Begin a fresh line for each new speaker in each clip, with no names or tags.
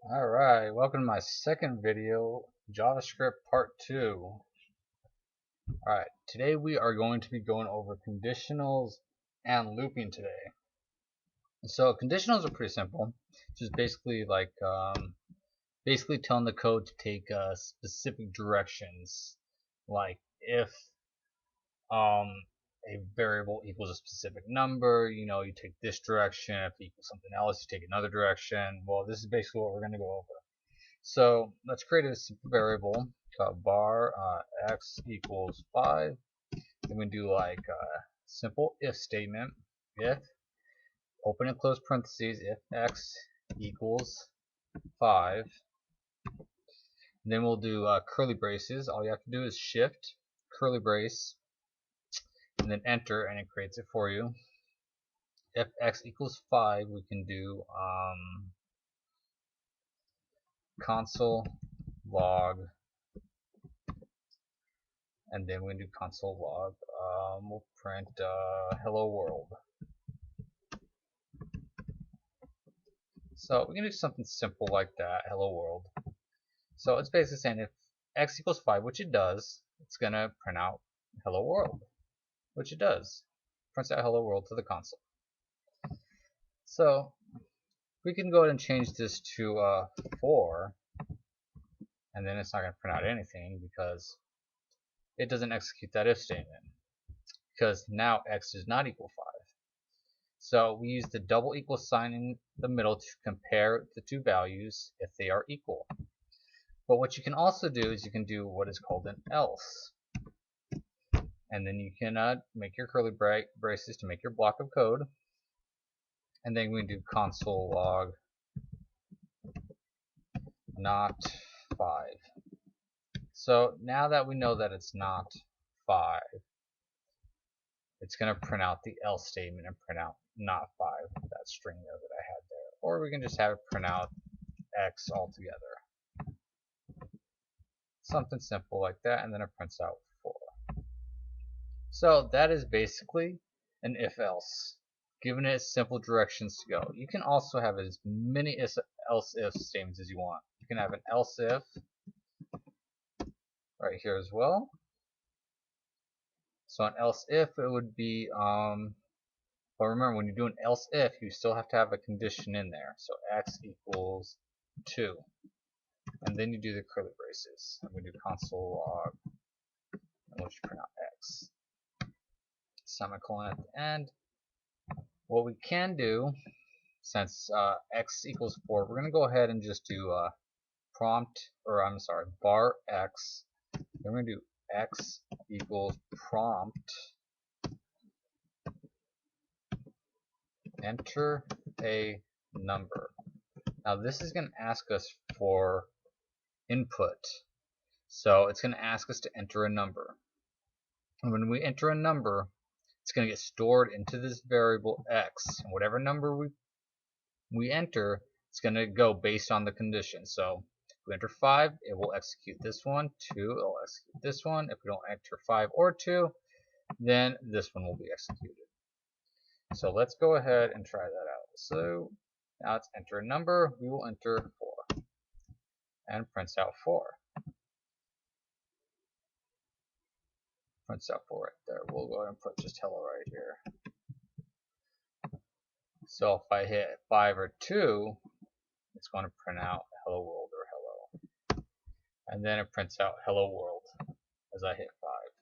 Alright, welcome to my second video, JavaScript Part 2. Alright, today we are going to be going over conditionals and looping today. So conditionals are pretty simple. Just basically like basically telling the code to take specific directions. Like if a variable equals a specific number, you take this direction. If it equals something else, you take another direction. Well, this is basically what we're going to go over. So let's create a simple variable called var x equals 5. Then we do like a simple if statement. If, open and close parentheses, if x equals 5. Then we'll do curly braces. All you have to do is shift, curly brace, and then enter, and it creates it for you. If x equals 5, we can do console log, and then we do console log. We'll print hello world. So we can do something simple like that, hello world. So it's basically saying if x equals 5, which it does, it's going to print out hello world, which it does. Prints out hello world to the console. So we can go ahead and change this to 4, and then it's not going to print out anything because it doesn't execute that if statement, because now x does not equal 5. So we use the double equal sign in the middle to compare the two values if they are equal. But what you can also do is you can do what is called an else. And then you can make your curly braces to make your block of code. And then we can do console log not 5. So now that we know that it's not 5, it's going to print out the else statement and print out not 5, that string there that I had there. Or we can just have it print out x altogether. Something simple like that, and then it prints out 4. So that is basically an if-else, giving it simple directions to go. You can also have as many else-if statements as you want. You can have an else-if right here as well. So an else-if, it would be, but remember when you do an else-if, you still have to have a condition in there. So x equals 2. And then you do the curly braces. And we do console log, and we'll just print out x. Semicolon at the end. What we can do, since x equals 4, we're going to go ahead and just do var x. Then we're going to do x equals prompt, enter a number. Now this is going to ask us for input. So it's going to ask us to enter a number. And when we enter a number, it's going to get stored into this variable x. And whatever number we enter, it's going to go based on the condition. So if we enter 5, it will execute this one. 2, it will execute this one. If we don't enter 5 or 2, then this one will be executed. So let's go ahead and try that out. So now let's enter a number. We will enter 4 and prints out 4. Prints out 4 right there. We'll go ahead and put just hello right here. So if I hit 5 or 2, it's going to print out hello world or hello. And then it prints out hello world as I hit 5.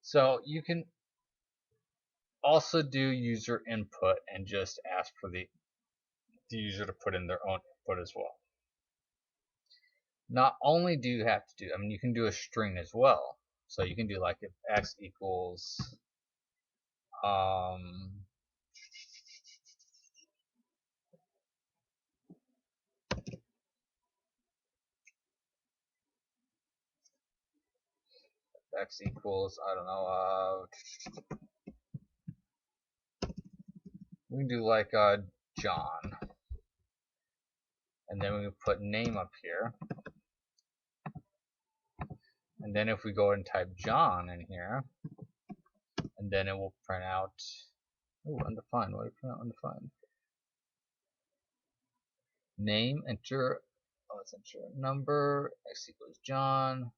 So you can also do user input and just ask for the user to put in their own input as well. Not only do you have to do, you can do a string as well. So you can do like if x equals x equals, I don't know, we can do like John, and then we put name up here, and then if we go and type John in here, and then it will print out, undefined. Why do you print out undefined? name, enter, let's enter a number, x equals John.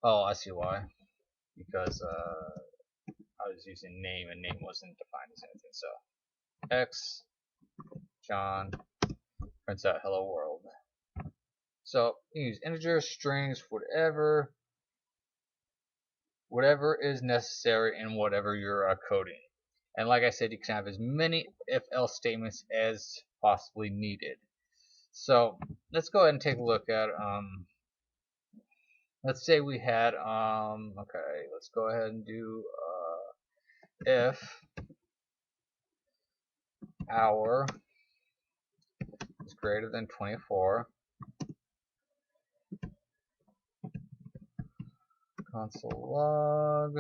Oh, I see why. Because I was using name and name wasn't defined as anything. So x John prints out hello world. So you use integers, strings, whatever is necessary in whatever you're coding. And like I said, you can have as many if-else statements as possibly needed. So let's go ahead and take a look at let's say we had okay, let's go ahead and do if hour is greater than 24, console log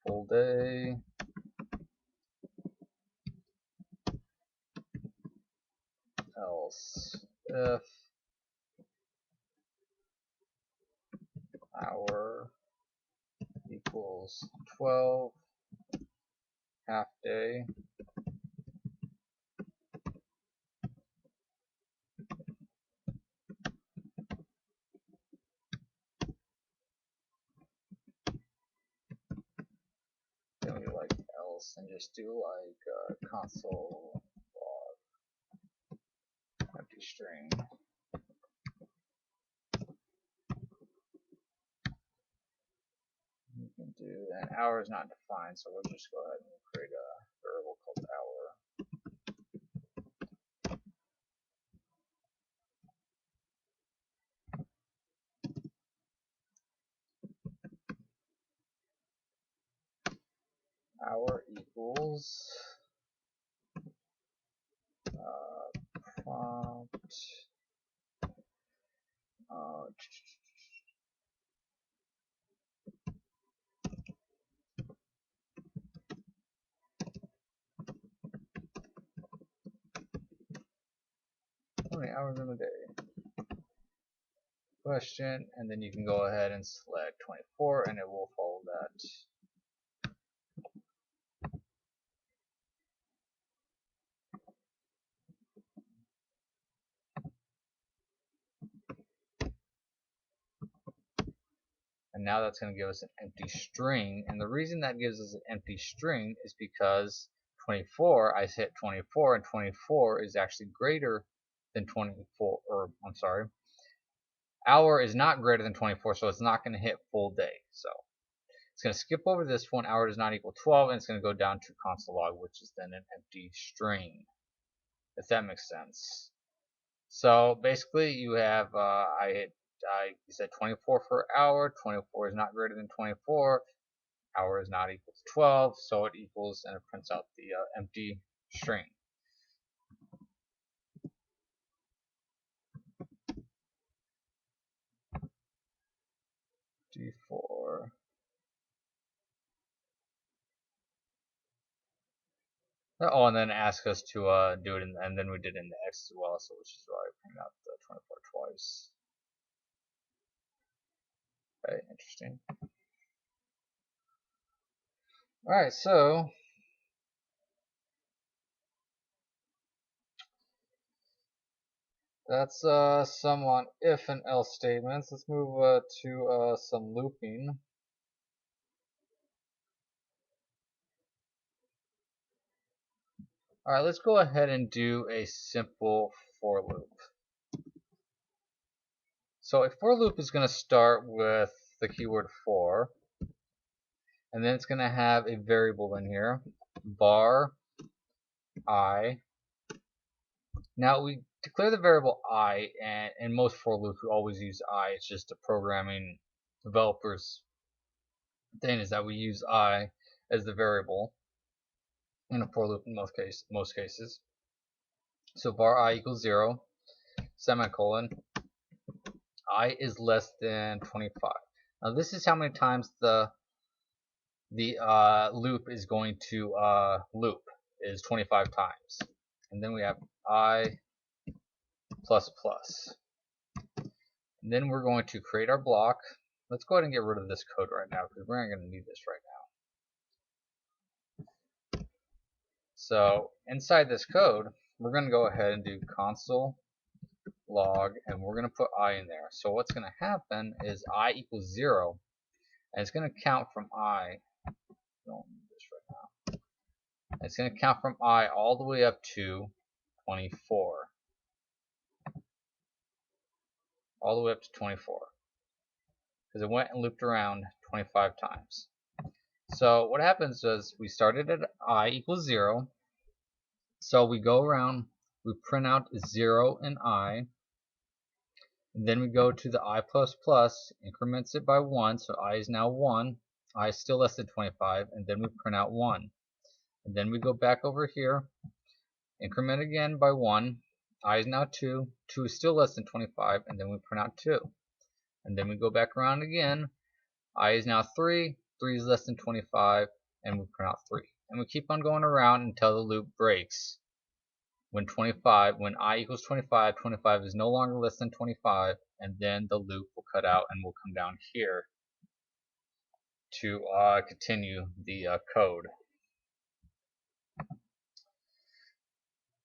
full day else if hour equals 12 half day then we like else and just do like console log empty string. You can do, and hour is not defined, so we'll just go ahead and create a variable called hour. Hour equals prompt how many hours in a day? Question, and then you can go ahead and select 24 and it will follow that. And now that's going to give us an empty string, and the reason that gives us an empty string is because 24, I hit 24, and 24 is actually greater than 24, or I'm sorry, hour is not greater than 24, so it's not going to hit full day. So it's going to skip over this one, hour does not equal 12, and it's going to go down to console log, which is then an empty string, if that makes sense. So basically you have, I said 24 for hour, 24 is not greater than 24, hour is not equal to 12, so it equals, and it prints out the empty string. D4. Oh, and then ask us to do it, and then we did it in the X as well, so which is why I printed out the 24 twice. Okay, interesting. Alright, so that's some on if and else statements. Let's move to some looping. Alright, let's go ahead and do a simple for loop. So a for loop is going to start with the keyword for, and then it's going to have a variable in here, var I. Now we declare the variable I, and in most for loops we always use I. It's just a programming developer's thing is that we use I as the variable in a for loop in most cases. So var I equals 0, semicolon, I is less than 25. Now this is how many times the loop is going to loop, is 25 times. And then we have I plus plus. And then we're going to create our block. Let's go ahead and get rid of this code right now because we're not going to need this right now. So inside this code, we're going to go ahead and do console log, and we're going to put I in there. So what's going to happen is I equals 0, and it's going to count from I. Don't need this right now. It's going to count from I all the way up to 24. All the way up to 24. Because it went and looped around 25 times. So what happens is we started at I equals 0. So we go around, we print out 0 in I. And then we go to the I++, increments it by 1, so I is now 1. I is still less than 25, and then we print out 1. And then we go back over here, increment again by 1. I is now 2. 2 is still less than 25, and then we print out 2. And then we go back around again. I is now 3. 3 is less than 25, and we print out 3. And we keep on going around until the loop breaks. When I equals 25, 25 is no longer less than 25, and then the loop will cut out and we'll come down here to continue the code.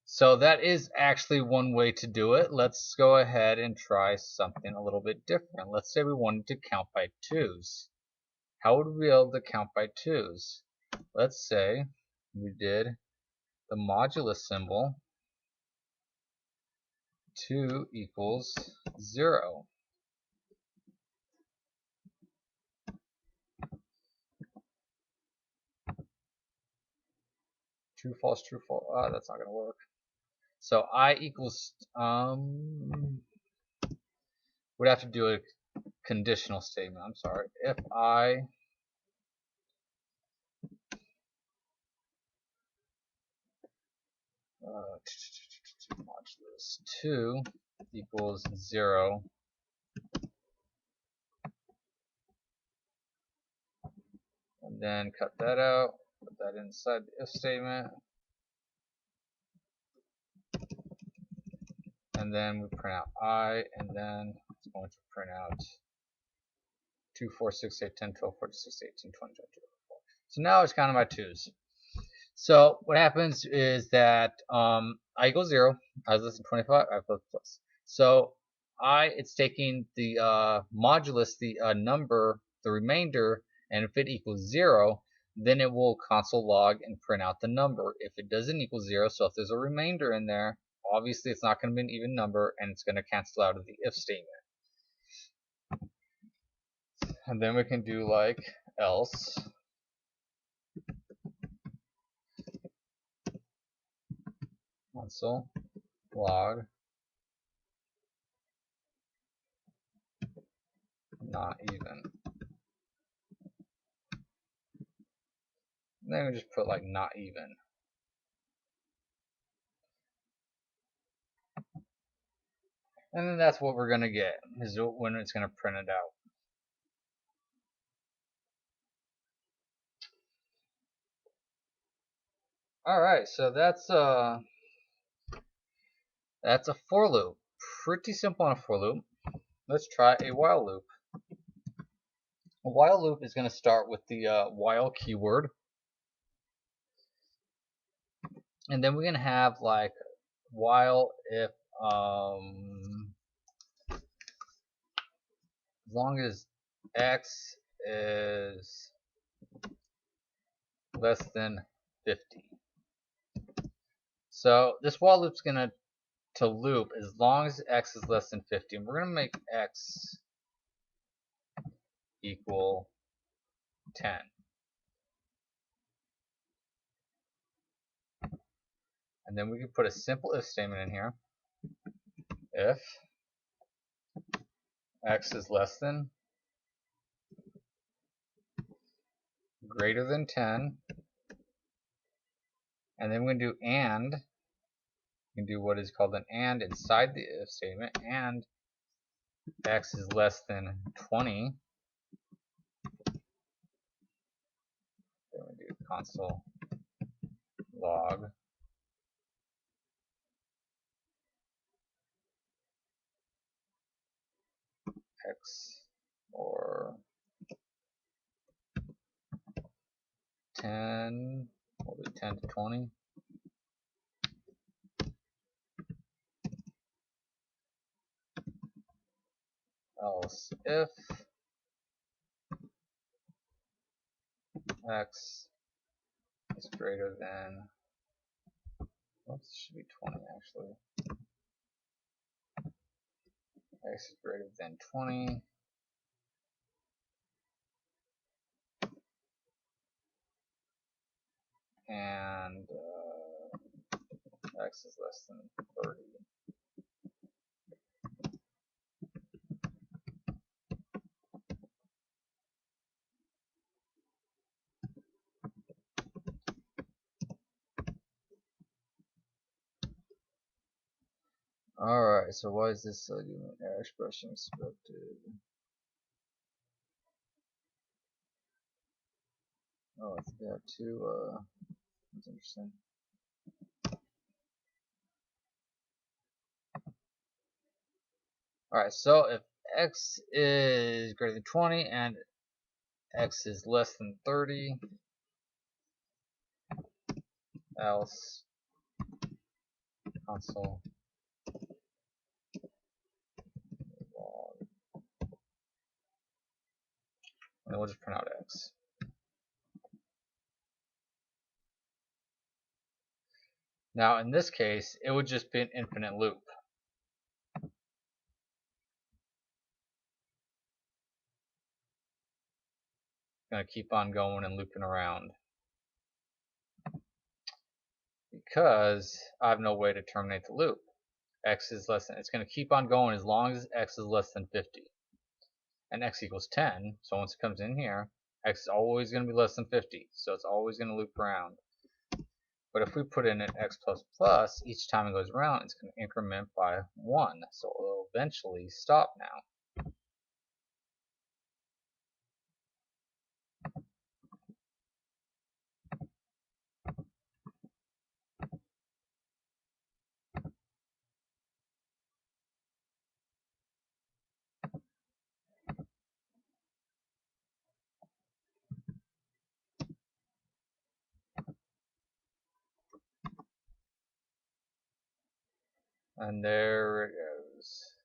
So that is actually one way to do it. Let's go ahead and try something a little bit different. Let's say we wanted to count by 2's. How would we be able to count by 2's? Let's say we did the modulus symbol. 2 equals 0. True, false, true, false. That's not going to work. So I equals, we'd have to do a conditional statement. I'm sorry. If I modulus 2 equals 0, and then cut that out, put that inside the if statement, and then we print out I, and then it's going to print out 2, 4, 6, 8, 10, 12, 14, 16, 18, 20, 22, 24. So now it's counting by 2's. So what happens is that I equals 0, I is less than 25, I plus. So it's taking the modulus, the number, the remainder, and if it equals 0, then it will console log and print out the number. If it doesn't equal 0, so if there's a remainder in there, obviously it's not going to be an even number, and it's going to cancel out of the if statement. And then we can do like else. Console log not even. And then we just put like not even. And then that's what we're going to get, is when it's going to print it out. Alright, so that's a for loop. Pretty simple on a for loop. Let's try a while loop. A while loop is going to start with the while keyword. And then we're going to have like while if as long as x is less than 50. So this while loop is going to loop as long as x is less than 50. And we're going to make x equal 10. And then we can put a simple if statement in here. If x is less than, greater than 10, and then we're going to do and. We can do what is called an and inside the if statement, and x is less than 20. Then we do console log x or 10, we'll do 10 to 20. else if x is greater than, oops, it should be 20 actually. X is greater than 20. And x is less than 30. Alright, so why is this error expression expected? Oh, I think I have two, that's interesting. Alright, so if x is greater than 20 and x is less than 30, else console log, and we'll just print out x. Now in this case, it would just be an infinite loop. Going to keep on going and looping around. Because I have no way to terminate the loop. X is less than, it's going to keep on going as long as x is less than 50. And x equals 10, so once it comes in here, x is always going to be less than 50, so it's always going to loop around. But if we put in an x plus plus, each time it goes around, it's going to increment by 1, so it will eventually stop now. And there it goes.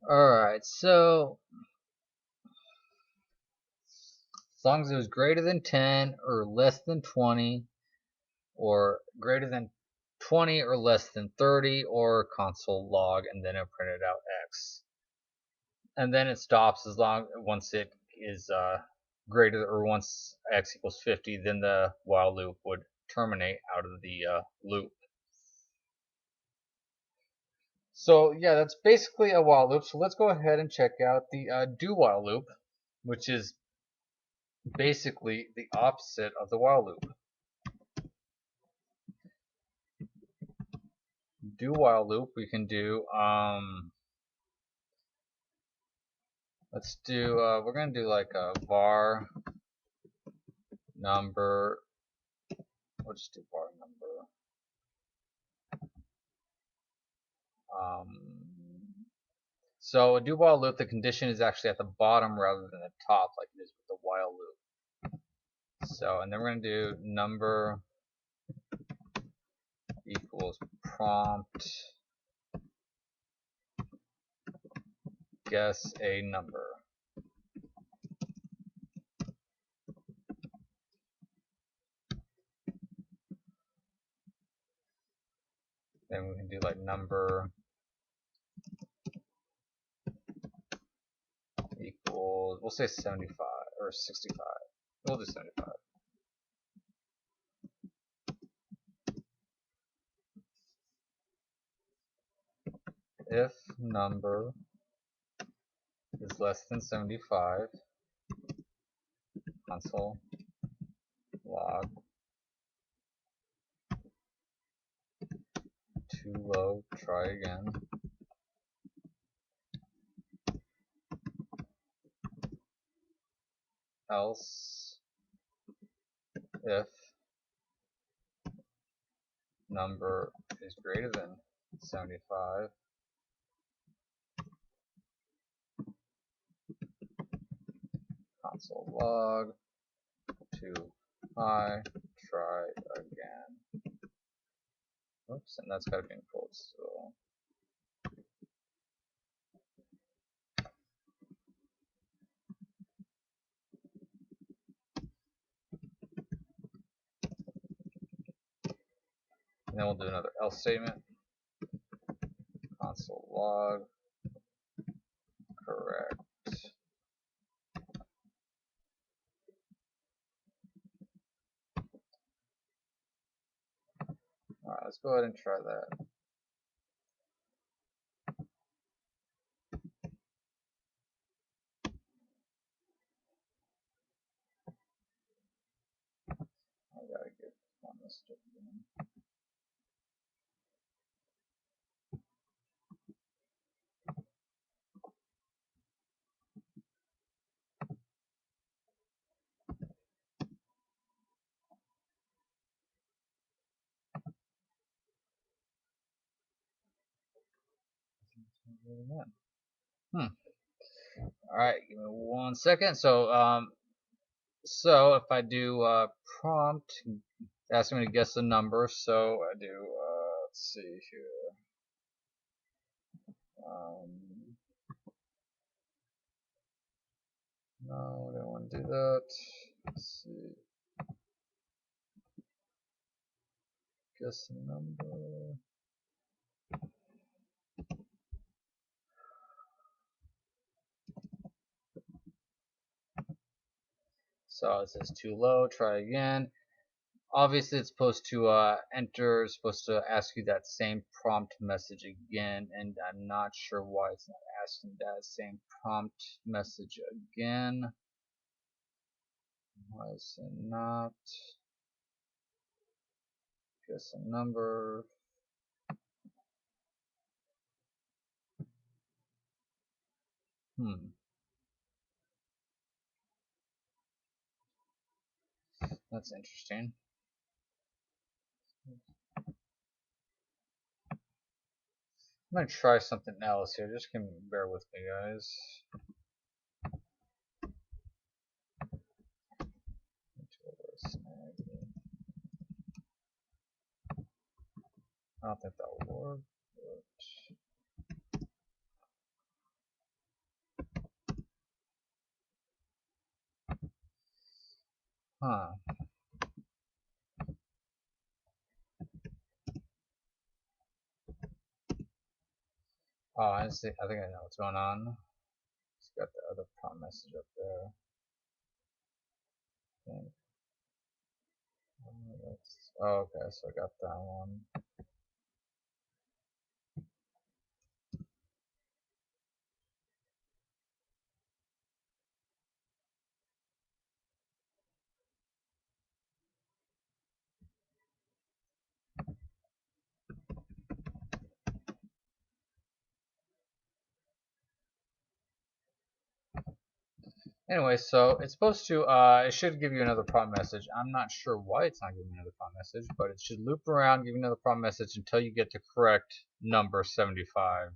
Alright, so as long as it was greater than 10 or less than 20, or greater than 20 or less than 30, or console log, and then it printed out x. And then it stops as long once it is greater, or once x equals 50, then the while loop would terminate out of the loop. So yeah, that's basically a while loop. So let's go ahead and check out the do while loop, which is basically the opposite of the while loop. Do while loop, we can do let's do we're gonna do like a var number. We'll just do var number. So a do while loop, the condition is actually at the bottom rather than the top, like it is with the while loop. So, and then we're gonna do number equals prompt guess a number. Then we can do like number equals, we'll say 75 or 65. We'll do 75. If number is less than 75, console log too low, try again. Else if number is greater than 75, console log too high, try again. Oops, and that's got to be in quotes. So then we'll do another else statement. Console log correct. Alright, let's go ahead and try that. I gotta get on this stuff again. Alright, give me 1 second. So if I do prompt, ask me to guess the number. So I do let's see here. No, I don't want to do that. Let's see. Guess the number. So it says too low. Try again. Obviously, it's supposed to enter. It's supposed to ask you that same prompt message again, and I'm not sure why it's not asking that same prompt message again. Why is it not? Guess a number. That's interesting. I'm gonna try something else here. Just bear with me, guys. I don't think that will work. Huh. Oh, I see. I think I know what's going on. It's got the other prompt message up there. Oh, okay, so I got that one. Anyway, so it's supposed to, it should give you another prompt message. I'm not sure why it's not giving you another prompt message, but it should loop around, give you another prompt message until you get the correct number 75.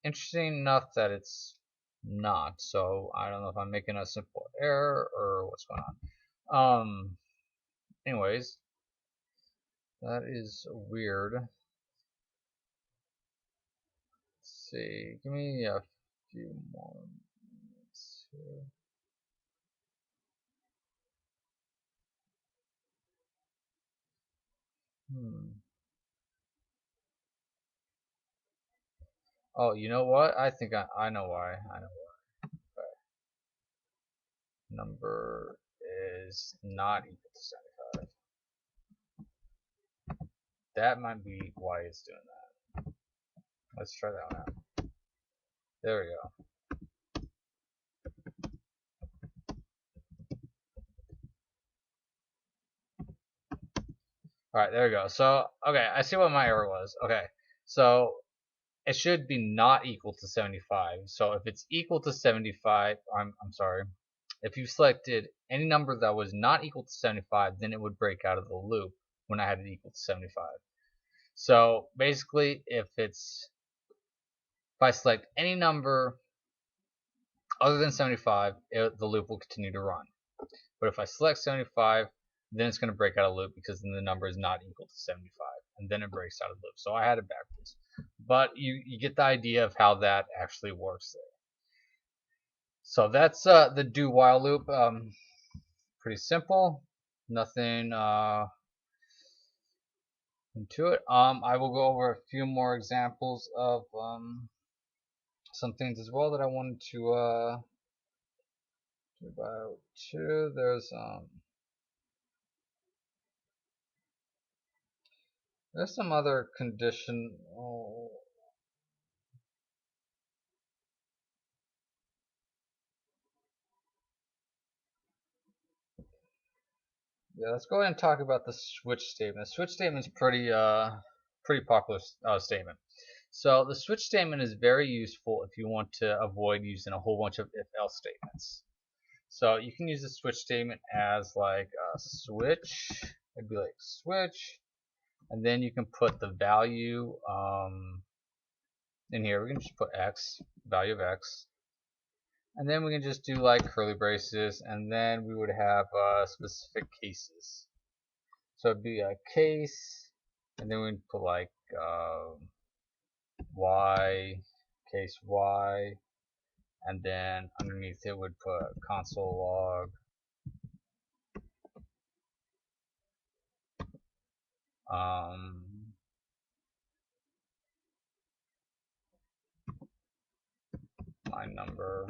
Interesting enough that it's not, so I don't know if I'm making a simple error or what's going on. Anyways, that is weird. Let's see, give me a few more minutes here. Oh, you know what? I think I know why. I know why. Okay. Number is not equal to 75. That might be why it's doing that. Let's try that one out. There we go. Alright, there we go. So, okay, I see what my error was. Okay, so it should be not equal to 75. So if it's equal to 75, I'm sorry. If you selected any number that was not equal to 75, then it would break out of the loop when I had it equal to 75. So basically, if I select any number other than 75, the loop will continue to run. But if I select 75, then it's going to break out of loop because then the number is not equal to 75, and then it breaks out of loop. So I had it backwards. But you get the idea of how that actually works there. So that's the do while loop. Pretty simple. Nothing into it. I will go over a few more examples of some things as well that I wanted to do about too. There's some other condition. Yeah, let's go ahead and talk about the switch statement. The switch statement is pretty popular statement. So the switch statement is very useful if you want to avoid using a whole bunch of if-else statements. So you can use the switch statement as like a switch. It'd be like switch, and then you can put the value in here. We can just put x, value of x, and then we can just do like curly braces, and then we would have specific cases. So it'd be a case, and then we'd put like y, case y, and then underneath it would put console log my number.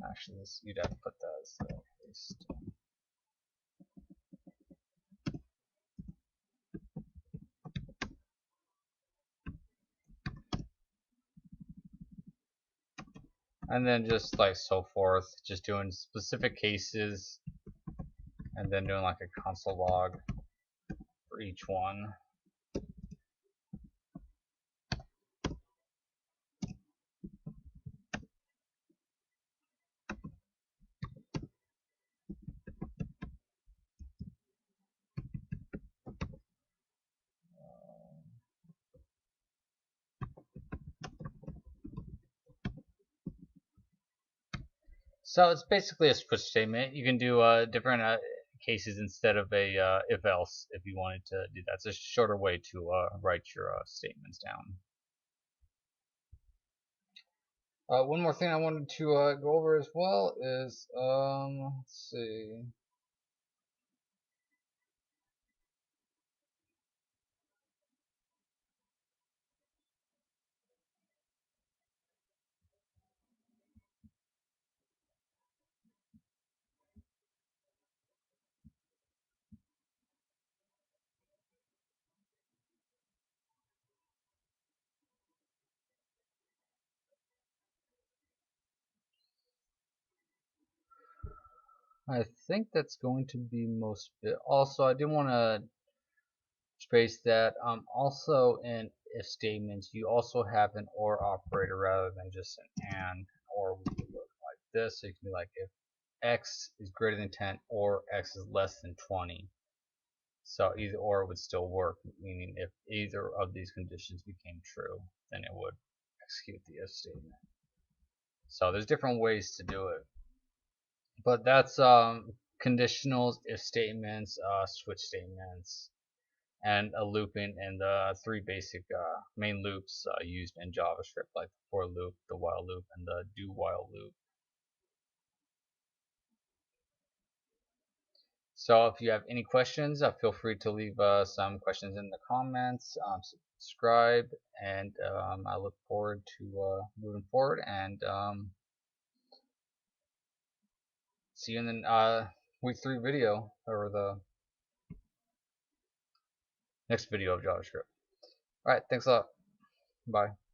Actually, you'd have to put that as the paste. And then just like so forth, just doing specific cases, and then doing like a console log for each one. So it's basically a switch statement. You can do different cases instead of a if-else if you wanted to do that. It's a shorter way to write your statements down. One more thing I wanted to go over as well is, let's see. I think that's going to be most of it. Also, I do want to trace that. Also in if statements, you also have an or operator rather than just an and. Or would look like this. So you can be like if x is greater than 10 or x is less than 20. So either or would still work, meaning if either of these conditions became true, then it would execute the if statement. So there's different ways to do it. But that's conditionals, if statements, switch statements, and a looping, and the three basic main loops used in JavaScript, like the for loop, the while loop, and the do while loop. So if you have any questions, feel free to leave some questions in the comments. Subscribe, and I look forward to moving forward, and see you in the week 3 video, or the next video of JavaScript. Alright, thanks a lot. Bye.